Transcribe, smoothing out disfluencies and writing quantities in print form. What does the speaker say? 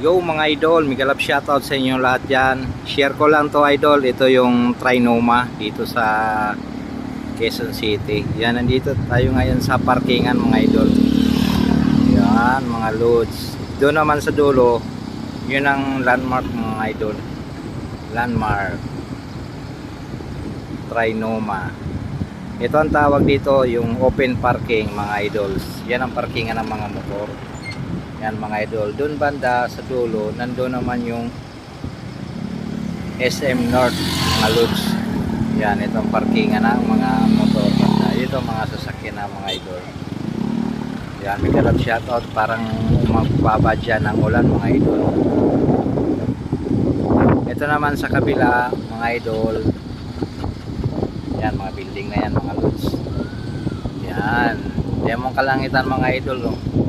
Yo mga idol, mega love shoutout sa inyo lahat dyan. Share ko lang to idol. Ito yung Trinoma dito sa Quezon City. Yan, nandito tayo ngayon sa parkingan mga idol. Yan mga loads. Doon naman sa dulo, yun ang landmark mga idol. Landmark Trinoma. Ito ang tawag dito, yung open parking mga idols. Yan ang parkingan ng mga motor. Yan mga idol. Doon banda sa dulo, nandoon naman yung SM North mga loads. Yan, itong parkingan ng mga motor. Ito mga sasakyan ng mga idol. Yan, may kalab shoutout. Parang magbaba dyan ang ulan mga idol. Ito naman sa kabila mga idol. Yan, mga building na yan mga loads. Yan. Yan mong kalangitan mga idol. Oh.